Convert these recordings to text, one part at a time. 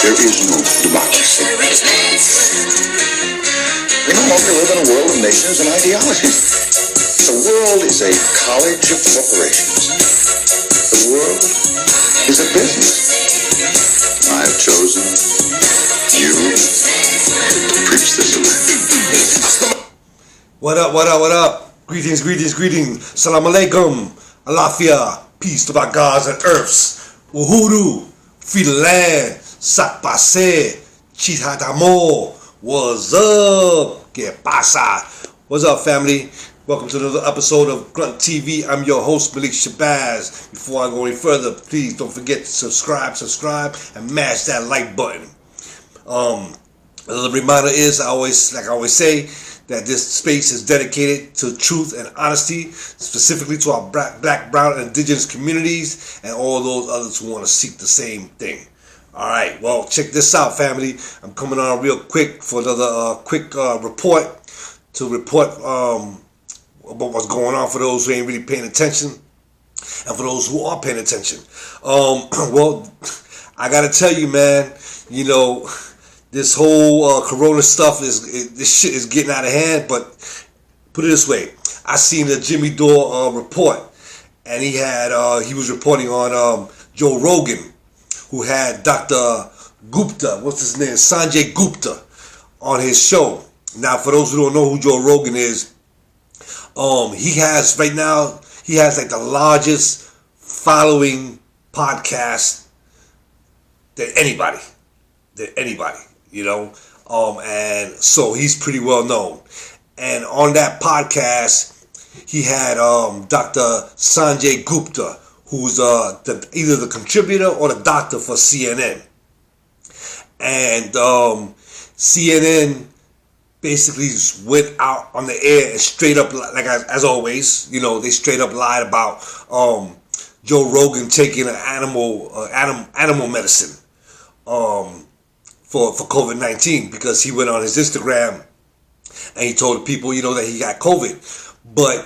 There is no democracy. We no longer live in a world of nations and ideologies. The world is a college of corporations. The world is a business. I have chosen you to preach this to them. What up? Greetings. Salam alaikum. Alafia. Peace to our gods and earths. Uhuru. Free the land. Sak pase. Chita d'amor. What's up? Que pasa? What's up, family? Welcome to another episode of Grunt TV. I'm your host, Malik Shabazz. Before I go any further, please don't forget to subscribe, and mash that like button. Another reminder is, I always say, that this space is dedicated to truth and honesty, specifically to our black, brown, and indigenous communities, and all those others who want to seek the same thing. Alright, well, check this out, family. I'm coming on real quick for another quick report about what's going on for those who ain't really paying attention, and for those who are paying attention. Well, I gotta tell you, man, you know, this whole corona stuff this shit is getting out of hand. But put it this way, I seen the Jimmy Dore report, and he was reporting on Joe Rogan, who had Dr. Gupta, what's his name, Sanjay Gupta, on his show. Now, for those who don't know who Joe Rogan is, he has like the largest following podcast than anybody, you know, and so he's pretty well known. And on that podcast, he had Dr. Sanjay Gupta, who's either the contributor or the doctor for CNN. And CNN basically just went out on the air and straight up, like as always, you know, they straight up lied about Joe Rogan taking an animal medicine for COVID-19, because he went on his Instagram and he told the people, you know, that he got COVID, but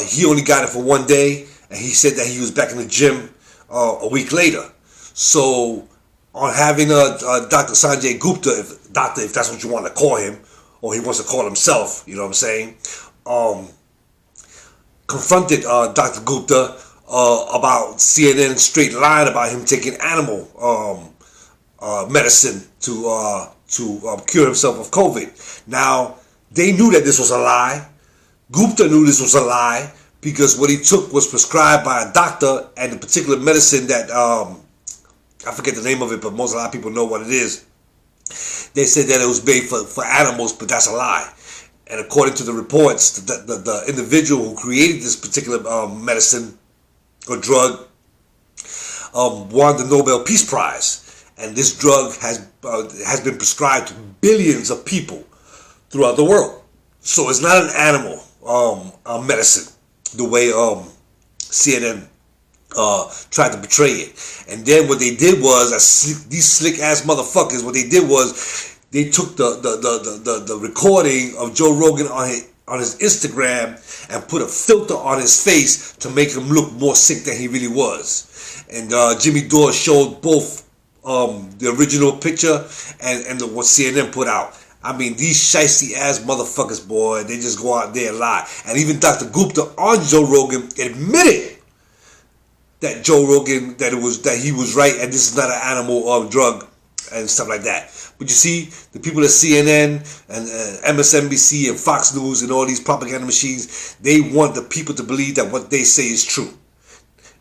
he only got it for one day, and he said that he was back in the gym a week later. So on having Dr. Sanjay Gupta, if that's what you want to call him, or he wants to call himself, you know what I'm saying, confronted Dr. Gupta about CNN straight lying about him taking animal medicine to cure himself of COVID. Now, they knew that this was a lie. Gupta knew this was a lie, because what he took was prescribed by a doctor, and the particular medicine that, I forget the name of it, but a lot of people know what it is. They said that it was made for animals, but that's a lie. And according to the reports, the individual who created this particular medicine or drug won the Nobel Peace Prize. And this drug has been prescribed to billions of people throughout the world. So it's not an animal medicine, the way CNN tried to betray it. And then what they did was, these slick ass motherfuckers, what they did was they took the recording of Joe Rogan on his Instagram and put a filter on his face to make him look more sick than he really was. And Jimmy Dore showed both the original picture and what CNN put out. I mean, these shicey ass motherfuckers, boy, they just go out there and lie. And even Dr. Gupta on Joe Rogan admitted that that he was right, and this is not an animal drug and stuff like that. But you see, the people at CNN and MSNBC and Fox News and all these propaganda machines, they want the people to believe that what they say is true.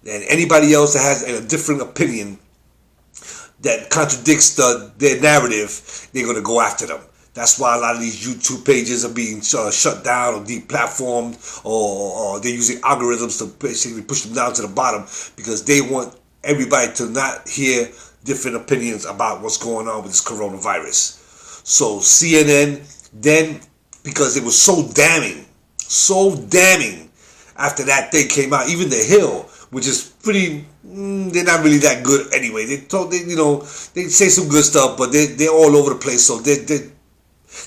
And anybody else that has a different opinion that contradicts their narrative, they're going to go after them. That's why a lot of these YouTube pages are being shut down or deplatformed, or they're using algorithms to basically push them down to the bottom, because they want everybody to not hear different opinions about what's going on with this coronavirus. So CNN then, because it was so damning, after that thing came out, even The Hill, which is pretty, they're not really that good anyway. They say some good stuff, but they're all over the place, so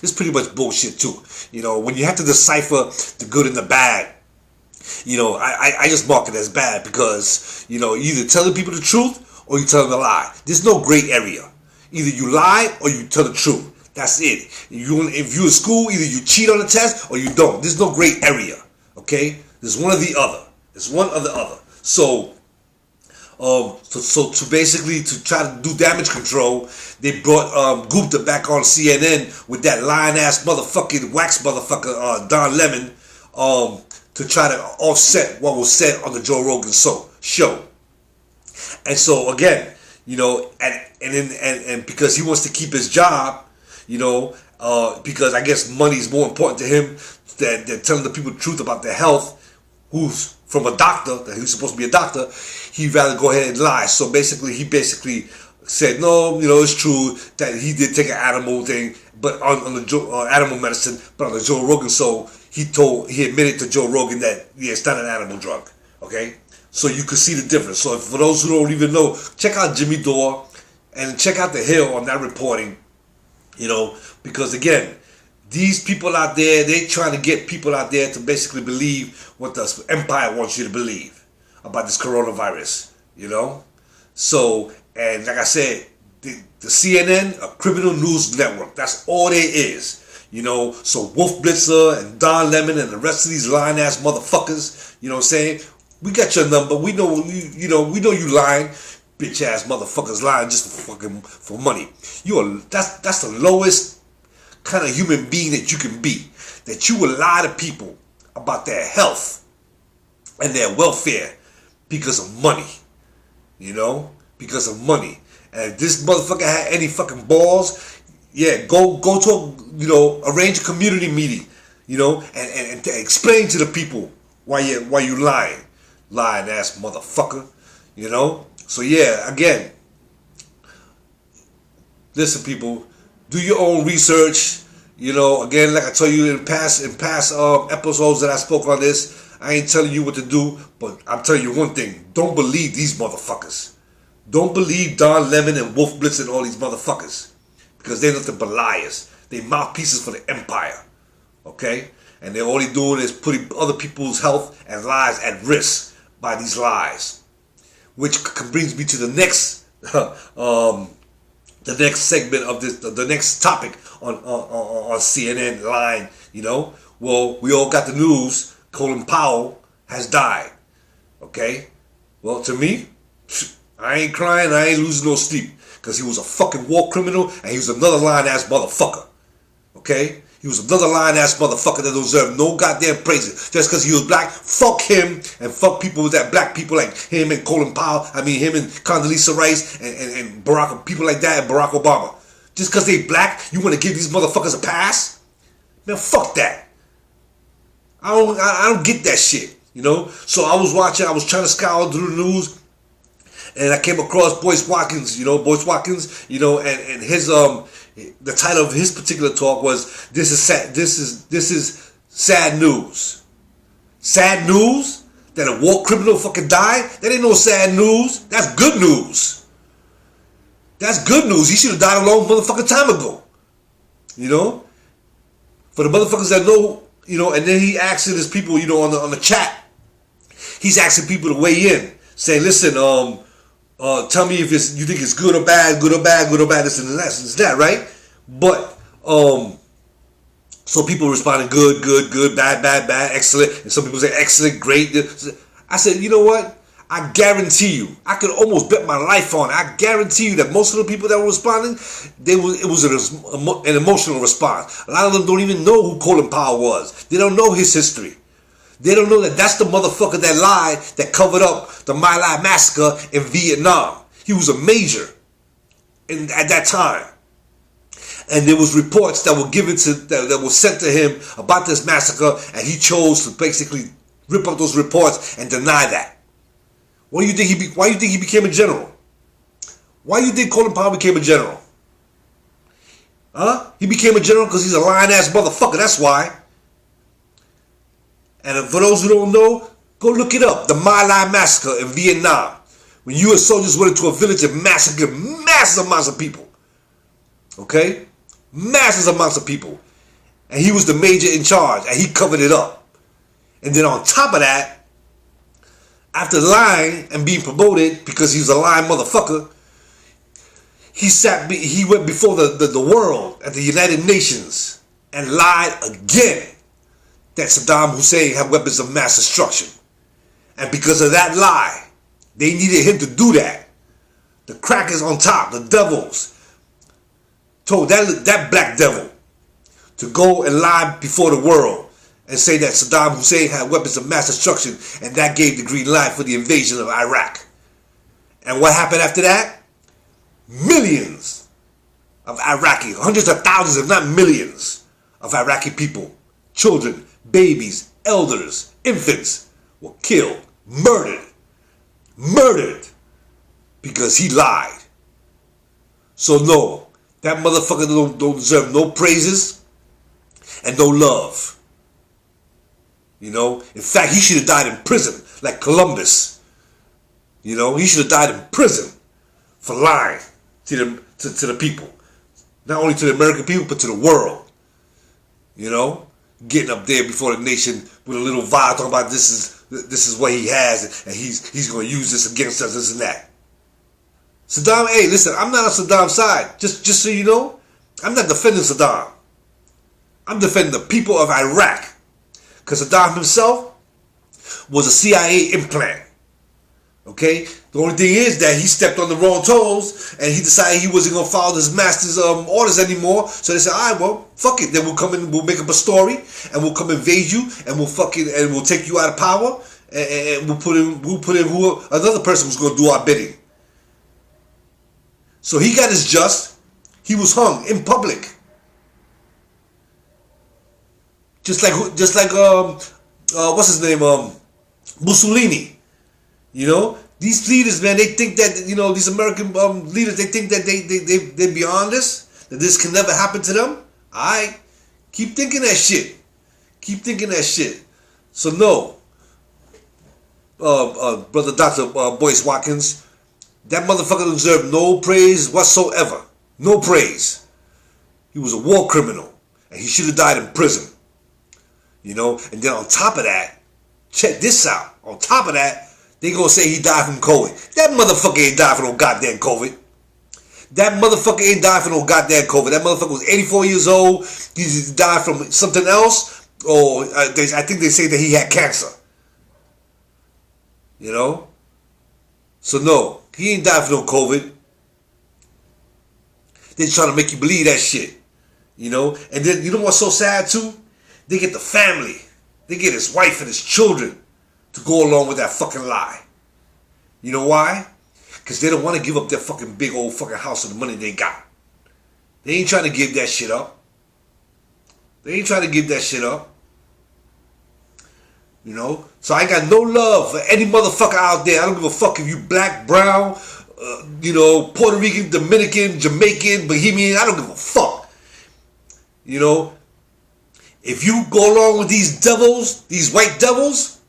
it's pretty much bullshit too. You know, when you have to decipher the good and the bad, you know, I just mark it as bad, because, you know, either telling people the truth or you telling a lie. There's no gray area. Either you lie or you tell the truth. That's it. If you're in school, either you cheat on the test or you don't. There's no gray area. Okay? There's one or the other. There's one or the other. So to basically to try to do damage control, they brought Gupta back on CNN with that lying ass motherfucking wax motherfucker Don Lemon to try to offset what was said on the Joe Rogan show. And so again, you know, and because he wants to keep his job, you know, because I guess money is more important to him than telling the people the truth about their health. Who's from a doctor, that he's supposed to be a doctor, he'd rather go ahead and lie. So basically, he said, no, you know, it's true that he did take an animal thing, but on the animal medicine, but on the Joe Rogan show, he admitted to Joe Rogan that, yeah, it's not an animal drug, okay? So you could see the difference. So for those who don't even know, check out Jimmy Dore and check out The Hill on that reporting, you know, because again, these people out there, they trying to get people out there to basically believe what the empire wants you to believe about this coronavirus, you know? So, and like I said, the CNN, a criminal news network, that's all there is, you know? So Wolf Blitzer and Don Lemon and the rest of these lying ass motherfuckers, you know what I'm saying? We got your number. We know we know you lying, bitch ass motherfuckers lying just for money. That's the lowest kind of human being that you can be. That you will lie to people about their health and their welfare because of money. You know? Because of money. And if this motherfucker had any fucking balls, yeah, go to arrange a community meeting, you know, and explain to the people why you lying. Lying ass motherfucker, you know. So yeah, again, listen, people, do your own research. You know, again, like I told you in past episodes that I spoke on this, I ain't telling you what to do, but I'm telling you one thing: don't believe these motherfuckers. Don't believe Don Lemon and Wolf Blitz and all these motherfuckers, because they're nothing but liars. They mouthpieces for the empire, okay? And they're all they doing is putting other people's health and lives at risk by these lies, which brings me to the next segment of this, the next topic on CNN line. You know, well, we all got the news. Colin Powell has died. Okay, well, to me, I ain't crying. I ain't losing no sleep because he was a fucking war criminal and he was another lying ass motherfucker. Okay. He was another lying ass motherfucker that deserved no goddamn praise. Just because he was black, fuck him and fuck people with that black people like him and Colin Powell. I mean him and Condoleezza Rice and Barack, people like that and Barack Obama. Just because they black, you want to give these motherfuckers a pass? Man, fuck that. I don't get that shit, you know. So I was trying to scour through the news, and I came across Boyce Watkins, you know, and his the title of his particular talk was this is sad news. Sad news that a war criminal fucking died? That ain't no sad news. That's good news. That's good news. He should have died a long motherfucking time ago. You know? For the motherfuckers that know, you know, and then he asking his people, you know, on the chat, he's asking people to weigh in, saying, listen, tell me if you think it's good or bad, this and that, right? But so people responding good, bad, excellent, and some people say excellent, great. I said, you know what? I guarantee you, I could almost bet my life on it. I guarantee you that most of the people that were responding, it was an emotional response. A lot of them don't even know who Colin Powell was. They don't know his history. They don't know that that's the motherfucker that lied, that covered up the My Lai massacre in Vietnam. He was a major at that time. And there was reports that were that were sent to him about this massacre, and he chose to basically rip up those reports and deny that. Why do you think he became a general? Why do you think Colin Powell became a general? Huh? He became a general because he's a lying ass motherfucker. That's why. And for those who don't know, go look it up. The My Lai massacre in Vietnam, when U.S. soldiers went into a village and massacred massive amounts of people. Okay? Massive amounts of people. And he was the major in charge, and he covered it up. And then on top of that, after lying and being promoted because he was a lying motherfucker, He went before the world at the United Nations and lied again that Saddam Hussein had weapons of mass destruction. And because of that lie, they needed him to do that. The crackers on top, the devils, told that black devil to go and lie before the world and say that Saddam Hussein had weapons of mass destruction, and that gave the green light for the invasion of Iraq. And what happened after that? Millions of Iraqi, hundreds of thousands, if not millions, of Iraqi people, children, babies, elders, infants, were killed, murdered, because he lied. So no, that motherfucker don't deserve no praises and no love. You know, in fact, he should have died in prison like Columbus. You know, he should have died in prison for lying to the people. Not only to the American people, but to the world. You know, getting up there before the nation with a little vial talking about this is what he has, and he's going to use this against us, this and that. Saddam, hey, listen, I'm not on Saddam's side. Just so you know, I'm not defending Saddam. I'm defending the people of Iraq. Because Saddam himself was a CIA implant. Okay? The only thing is that he stepped on the wrong toes and he decided he wasn't going to follow his master's orders anymore. So they said, all right, well, fuck it. Then we'll come in, we'll make up a story and we'll come invade you and we'll take you out of power and we'll put in another person who's going to do our bidding. So he got his just. He was hung in public. Just like what's his name? Mussolini. You know, these leaders, man, they think that, you know, these American leaders, they think that they're beyond this, that this can never happen to them. Alright, keep thinking that shit. Keep thinking that shit. So no, brother Dr. Boyce Watkins, that motherfucker deserved no praise whatsoever. No praise. He was a war criminal, and he should have died in prison. You know, and then on top of that, check this out. On top of that, they gonna say he died from COVID. That motherfucker ain't died from no goddamn COVID. That motherfucker ain't died from no goddamn COVID. That motherfucker was 84 years old. He died from something else, or I think they say that he had cancer. You know? So no, he ain't died from no COVID. They trying to make you believe that shit. You know? And then, you know what's so sad too? They get the family. They get his wife and his children to go along with that fucking lie. You know why? Because they don't want to give up their fucking big old fucking house and the money they got. They ain't trying to give that shit up. They ain't trying to give that shit up. You know? So I got no love for any motherfucker out there. I don't give a fuck if you black, brown, you know, Puerto Rican, Dominican, Jamaican, Bohemian. I don't give a fuck. You know? If you go along with these devils, these white devils,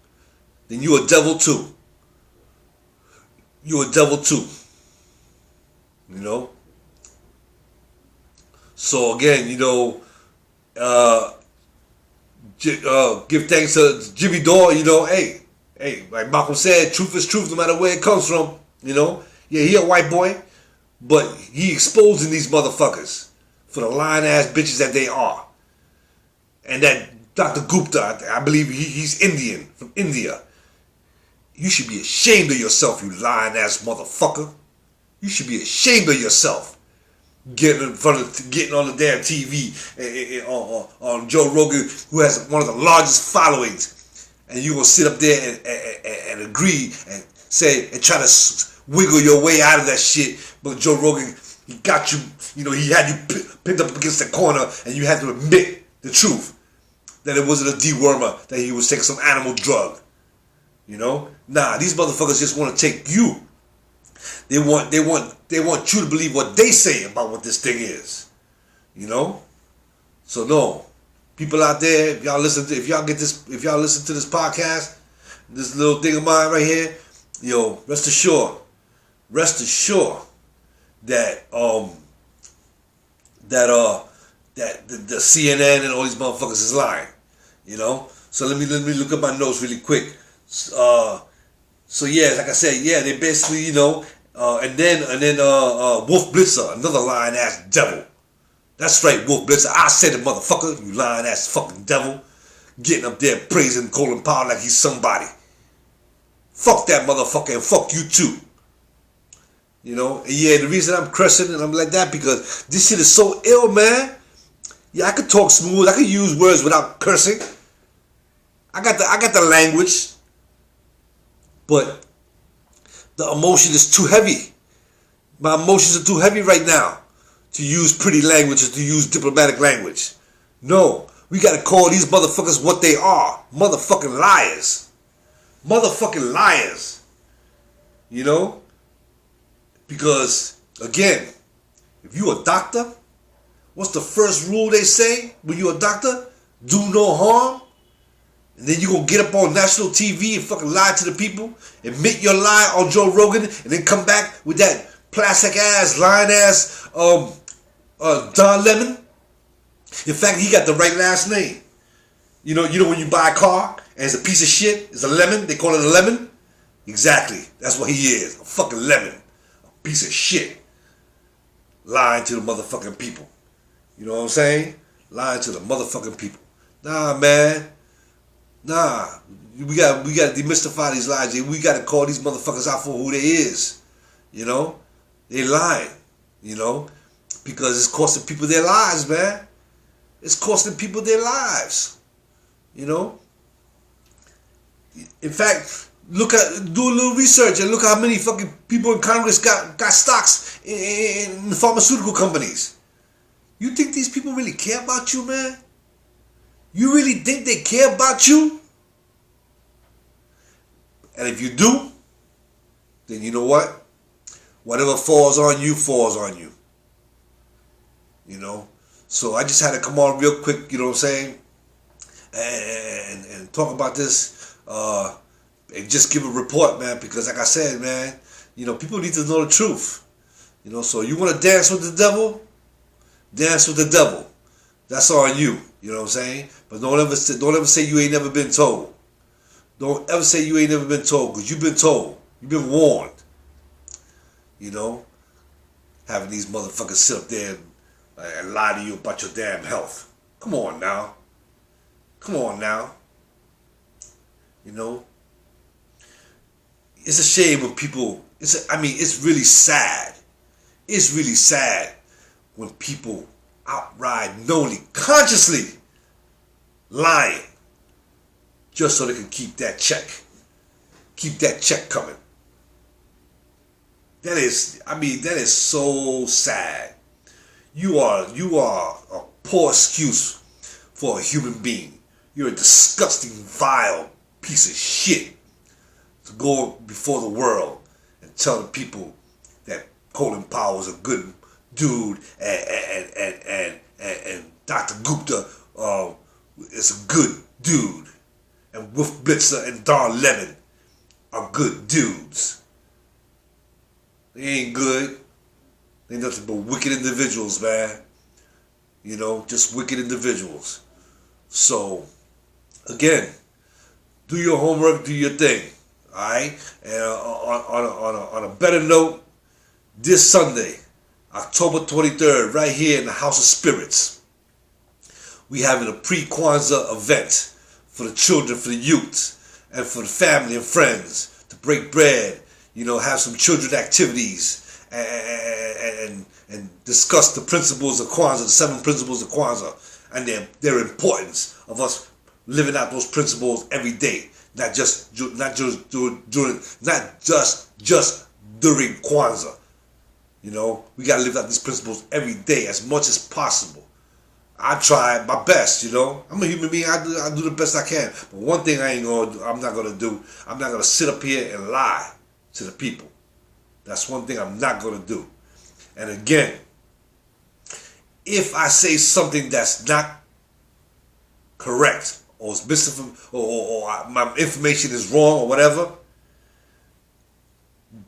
then you're a devil too. You're a devil too. You know? So again, you know, give thanks to Jimmy Dore, you know, hey, like Malcolm said, truth is truth no matter where it comes from, you know? Yeah, he a white boy, but he exposing these motherfuckers for the lying ass bitches that they are. And that Dr. Gupta, I believe he's Indian, from India. You should be ashamed of yourself, you lying ass motherfucker. You should be ashamed of yourself. Getting on the damn TV on Joe Rogan, who has one of the largest followings, and you gonna sit up there and agree and say and try to wiggle your way out of that shit. But Joe Rogan, he got you, you know, he had you pinned up against the corner, and you had to admit the truth that it wasn't a dewormer, that he was taking some animal drug. You know, nah, these motherfuckers just want to take you. They want you to believe what they say about what this thing is. You know? So no. People out there, if y'all listen to this podcast, this little thing of mine right here, yo, rest assured that the CNN and all these motherfuckers is lying. You know? So let me look at my notes really quick. So yeah, like I said, yeah, they basically, you know, And then Wolf Blitzer, another lying ass devil. That's right, Wolf Blitzer. I said it, motherfucker. You lying ass fucking devil. Getting up there praising Colin Powell like he's somebody. Fuck that motherfucker and fuck you too. You know? And yeah, the reason I'm cursing and I'm like that because this shit is so ill, man. Yeah, I could talk smooth. I could use words without cursing. I got the language. But the emotion is too heavy. My emotions are too heavy right now to use pretty language or to use diplomatic language. No, we gotta call these motherfuckers what they are. Motherfucking liars. Motherfucking liars. You know? Because, again, if you a doctor, what's the first rule they say when you a doctor? Do no harm. And then you gonna get up on national TV and fucking lie to the people, admit your lie on Joe Rogan, and then come back with that plastic ass, lying ass, Don Lemon. In fact, he got the right last name. You know when you buy a car and it's a piece of shit, it's a lemon, they call it a lemon? Exactly. That's what he is. A fucking lemon. A piece of shit. Lying to the motherfucking people. You know what I'm saying? Lying to the motherfucking people. Nah, man. Nah. We gotta demystify these lies. We gotta call these motherfuckers out for who they is. You know? They lying. You know? Because it's costing people their lives, man. It's costing people their lives. You know? In fact, do a little research and look how many fucking people in Congress got stocks in the pharmaceutical companies. You think these people really care about you, man? You really think they care about you? And if you do, then you know what? Whatever falls on you, falls on you. You know? So I just had to come on real quick, you know what I'm saying? And talk about this, and just give a report, man, because like I said, man, you know, people need to know the truth. You know, so you want to dance with the devil? Dance with the devil. That's on you. You know what I'm saying? But don't ever say you ain't never been told. Don't ever say you ain't never been told, because you've been told. You've been warned. You know? Having these motherfuckers sit up there and lie to you about your damn health. Come on now. Come on now. You know? It's a shame when people, it's really sad. It's really sad when people outright, knowingly, consciously lying just so they can keep that check. Keep that check coming. That is so sad. You are a poor excuse for a human being. You're a disgusting, vile piece of shit to go before the world and tell the people that Colin Powell is a good dude and Dr. Gupta is a good dude and Wolf Blitzer and Don Lemon are good dudes. They ain't good. They ain't nothing but wicked individuals, man. You know, just wicked individuals. So, again, do your homework, do your thing. Alright? And on a better note, this Sunday, October 23rd, right here in the House of Spirits, we having a pre-Kwanzaa event for the children, for the youth, and for the family and friends to break bread, you know, have some children activities and discuss the principles of Kwanzaa, the 7 principles of Kwanzaa, and their importance of us living out those principles every day, not just during Kwanzaa. You know, we gotta live out these principles every day as much as possible. I try my best, you know. I'm a human being. I do the best I can. But one thing I'm not gonna do. I'm not gonna sit up here and lie to the people. That's one thing I'm not gonna do. And again, if I say something that's not correct or is missing or my information is wrong or whatever,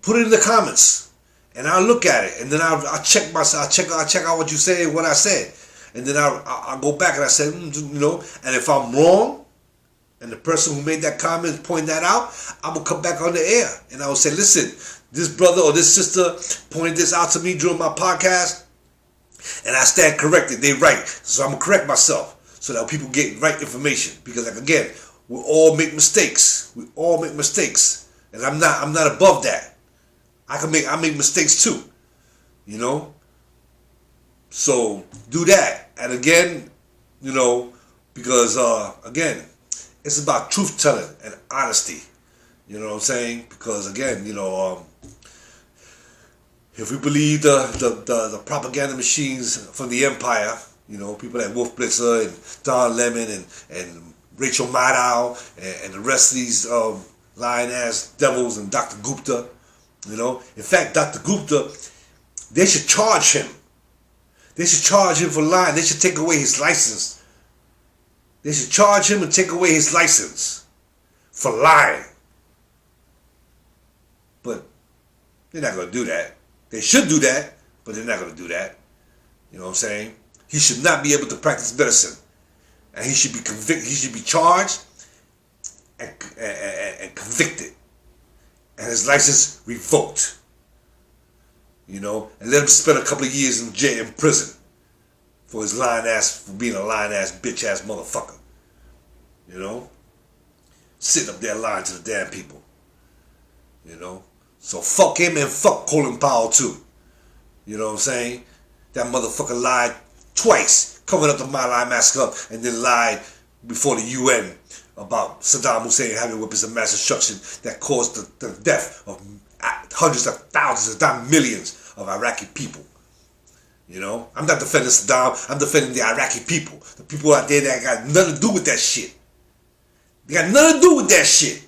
put it in the comments and I'll look at it and then I'll check myself. I'll check out what you say and what I said. And then I'll go back and I say, you know, and if I'm wrong, and the person who made that comment point that out, I will come back on the air and I will say, listen, this brother or this sister pointed this out to me during my podcast, and I stand corrected. They right, so I'm gonna correct myself so that people get right information. Because like again, we all make mistakes. We all make mistakes, and I'm not above that. I make mistakes too, you know. So do that, and again, you know, because again, it's about truth telling and honesty. You know what I'm saying? Because again, you know, if we believe the propaganda machines from the empire, you know, people like Wolf Blitzer and Don Lemon and Rachel Maddow and the rest of these lying ass devils and Dr. Gupta, you know. In fact, Dr. Gupta, they should charge him. They should charge him for lying. They should take away his license. They should charge him and take away his license for lying. But they're not going to do that. They should do that, but they're not going to do that. You know what I'm saying? He should not be able to practice medicine. And he should be convicted. He should be charged and convicted. And his license revoked. You know, and let him spend a couple of years in jail, in prison, for his for being a lying ass, bitch ass motherfucker. You know, sitting up there lying to the damn people. You know, so fuck him and fuck Colin Powell too. You know what I'm saying? That motherfucker lied twice, covering up the My Lai massacre, and then lied before the UN about Saddam Hussein having weapons of mass destruction that caused the death of hundreds of thousands, if not millions, of Iraqi people. You know, I'm not defending Saddam. I'm defending the Iraqi people. The people out there that got nothing to do with that shit. They got nothing to do with that shit.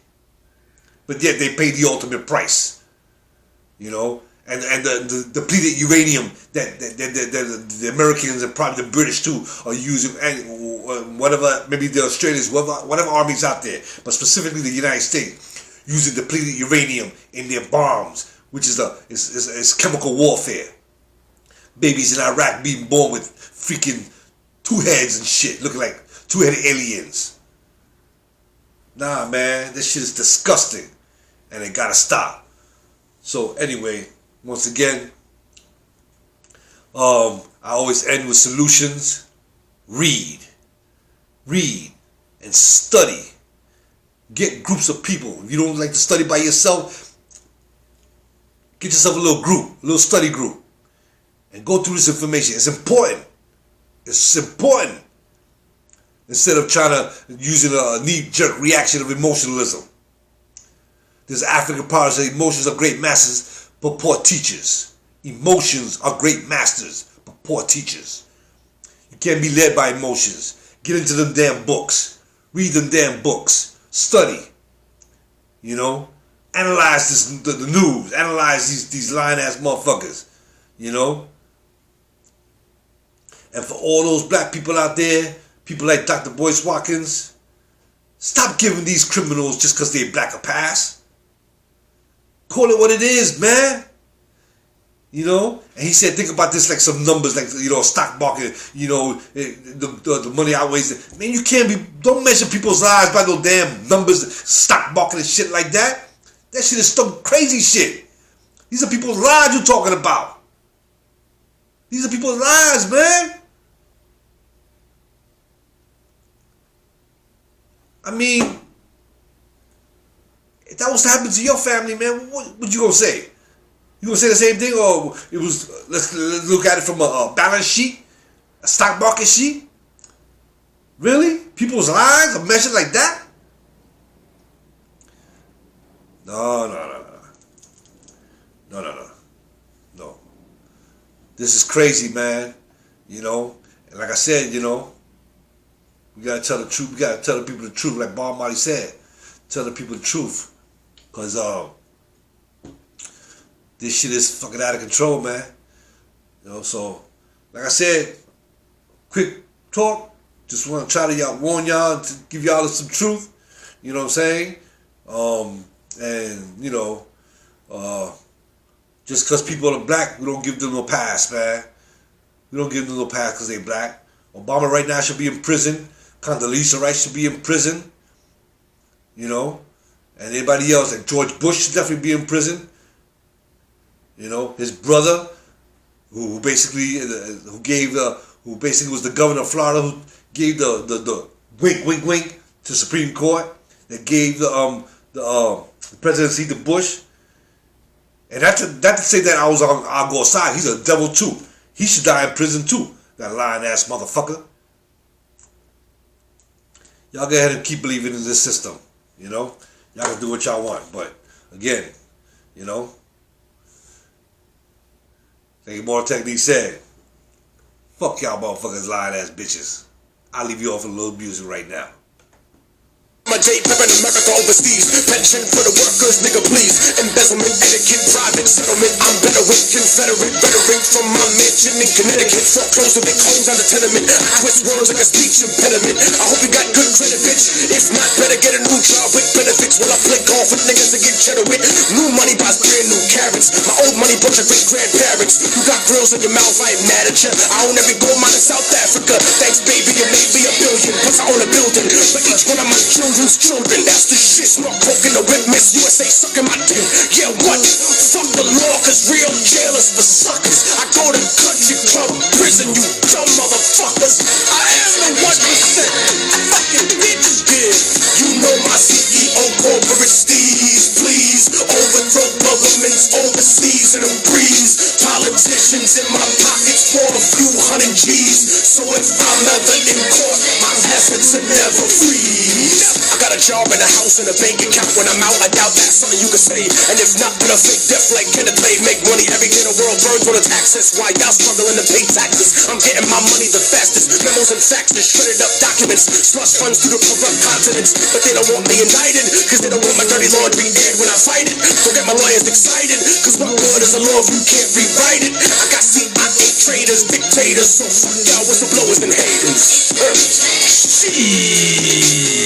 But yet they pay the ultimate price. You know, and the depleted uranium that the Americans and probably the British too are using, and whatever, maybe the Australians, whatever armies out there, but specifically the United States, using depleted uranium in their bombs, which is chemical warfare. Babies in Iraq being born with freaking 2 heads and shit, looking like 2-headed aliens. Nah, man, this shit is disgusting, and it gotta stop. So anyway, once again, I always end with solutions. Read, and study. Get groups of people. If you don't like to study by yourself, get yourself a little group, a little study group, and go through this information. It's important. It's important. Instead of trying to using a knee-jerk reaction of emotionalism. There's African proverb that emotions are great masters, but poor teachers. Emotions are great masters, but poor teachers. You can't be led by emotions. Get into them damn books. Read them damn books. Study, you know, analyze the news, analyze these lying ass motherfuckers, you know. And for all those black people out there, people like Dr. Boyce Watkins, stop giving these criminals just because they're black a pass. Call it what it is, man. You know, and he said, think about this like some numbers, like, you know, stock market, you know, the money outweighs it. Man, you can't don't measure people's lives by no damn numbers, stock market and shit like that. That shit is some crazy shit. These are people's lives you're talking about. These are people's lives, man. I mean, if that was to happen to your family, man, what you gonna say? You gonna say the same thing, or it was? Let's look at it from a balance sheet, a stock market sheet. Really, people's lives are measured like that? No. This is crazy, man. You know, and like I said, you know, we gotta tell the truth. We gotta tell the people the truth, like Bob Marley said. Tell the people the truth, cause this shit is fucking out of control, man. You know, so like I said, quick talk. Just want to try to warn y'all, to give y'all some truth. You know what I'm saying? And you know, just because people are black, we don't give them no pass, man. We don't give them no pass because they black. Obama right now should be in prison. Condoleezza Rice should be in prison. You know, and anybody else, like George Bush should definitely be in prison. You know, his brother, who basically was the governor of Florida, who gave the wink to Supreme Court, that gave the presidency to Bush. And not to say that I'll go aside. He's a devil too. He should die in prison too. That lying ass motherfucker. Y'all go ahead and keep believing in this system. You know, y'all can do what y'all want, but again, you know, like Immortal Technique said, fuck y'all motherfuckers lying ass bitches. I'll leave you off with a little music right now. My J Pep in America overseas. Pension for the workers, nigga, please. Embezzlement, etiquette, private settlement. I'm better with Confederate rhetoric from my mansion in Connecticut. Foreclosed with big homes on the tenement. I twist words like a speech impediment. I hope you got good credit, bitch. If not, better get a new job with benefits. While I play golf with niggas to get cheddar with. New money buys brand new carrots. My old money bunch of great grandparents. You got grills in your mouth, I ain't mad at ya. I own every gold mine in South Africa. Thanks, baby, you made me a billion. Plus I own a building. But each one of my children's children, that's the shit. Smart coke in the whip, Miss USA sucking my dick. Yeah, what? Fuck the law, cause real jailers for suckers. I go to country club, prison, you dumb motherfuckers. I am the 1%. Fucking bitch, yeah. You know my CEO, corporate steez. Please overthrow governments overseas in a breeze. Politicians in my pockets for a few hundred G's. So if I'm ever in court, my assets are never free. I got a job and a house and a bank account. When I'm out, I doubt that's something you can say. And if not, then a fake death like Kenneth Lay. Make money every day the world burns on the taxes. Why y'all struggling to pay taxes? I'm getting my money the fastest. Memos and faxes, shredded up documents. Slush funds through the corrupt continents. But they don't want me indicted, cause they don't want my dirty laundry aired when I fight it. Don't get my lawyers excited, cause what good is a law if you can't rewrite it? I got CIA traders, dictators, so fuck y'all whistleblowers and haters. Shit.